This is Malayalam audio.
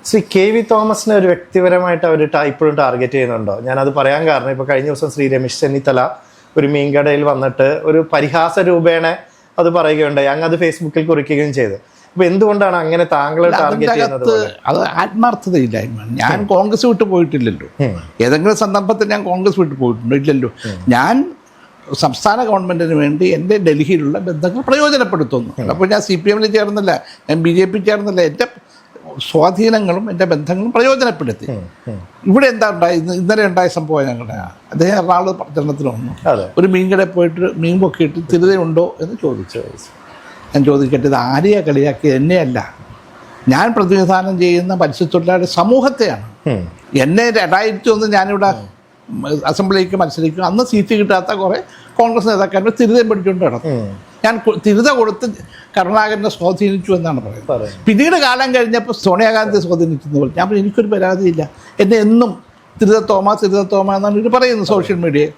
ശ്രീ കെ വി തോമസിനെ ഒരു വ്യക്തിപരമായിട്ട് അവർ ഇപ്പോഴും ടാർഗറ്റ് ചെയ്യുന്നുണ്ടോ? ഞാനത് പറയാൻ കാരണം ഇപ്പോൾ കഴിഞ്ഞ ദിവസം ശ്രീ രമേശ് ചെന്നിത്തല ഒരു മീൻകടയിൽ വന്നിട്ട് ഒരു പരിഹാസ രൂപേണ അത് പറയുകയുണ്ടായി, അങ്ങ് അത് ഫേസ്ബുക്കിൽ കുറിക്കുകയും ചെയ്തു. അപ്പൊ എന്തുകൊണ്ടാണ് അങ്ങനെ താങ്കളെ ടാർഗറ്റ് ചെയ്യുന്നത്? അത് ആത്മാർത്ഥതയില്ലായ്മ. ഞാൻ കോൺഗ്രസ് വിട്ട് പോയിട്ടില്ലല്ലോ. ഏതെങ്കിലും സന്ദർഭത്തിൽ ഞാൻ കോൺഗ്രസ് വിട്ട് പോയിട്ടുണ്ടോ? ഇല്ലല്ലോ. ഞാൻ സംസ്ഥാന ഗവൺമെൻറ്റിന് വേണ്ടി എൻ്റെ ഡൽഹിയിലുള്ള ബന്ധങ്ങൾ പ്രയോജനപ്പെടുത്തുന്നു. അപ്പോൾ ഞാൻ CPM-ൽ ചേർന്നില്ല, ഞാൻ BJP ചേർന്നില്ല. എൻ്റെ സ്വാധീനങ്ങളും എൻ്റെ ബന്ധങ്ങളും പ്രയോജനപ്പെടുത്തി. ഇവിടെ എന്താ ഉണ്ടായി? ഇന്നലെ ഉണ്ടായ സംഭവം ഞങ്ങളുടെ അദ്ദേഹം എറണാകുളം പ്രചരണത്തിന് വന്നു. ഒരു മീൻകടയിൽ പോയിട്ട് മീൻ പൊക്കിയിട്ട് തിരുതയുണ്ടോ എന്ന് ചോദിച്ചു. ഞാൻ ചോദിക്കട്ടെ, ഇത് ആരെയാ കളിയാക്കിയത്? എന്നെയല്ല. ഞാൻ പ്രതിനിധാനം ചെയ്യുന്ന മത്സ്യത്തൊഴിലാളി സമൂഹത്തെയാണ്. എന്നെ 2001 ഞാനിവിടെ അസംബ്ലിക്ക് മത്സരിക്കും. അന്ന് സീറ്റ് കിട്ടാത്ത കുറേ കോൺഗ്രസ് നേതാക്കന്മാർ തിരുതയും പിടിച്ചുകൊണ്ട് നടന്നു. ഞാൻ തിരുത കൊടുത്ത് കരുണാകരനെ സ്വാധീനിച്ചു എന്നാണ് പറയുന്നത്. പിന്നീട് കാലം കഴിഞ്ഞപ്പോൾ സോണിയാഗാന്ധി സ്വാധീനിച്ചെന്ന് പറഞ്ഞു. ഞാൻ എനിക്കൊരു പരാതിയില്ല. എന്നെ എന്നും തിരുത തോമ എന്നാണ് ഇവർ പറയുന്നത് സോഷ്യൽ മീഡിയയിൽ.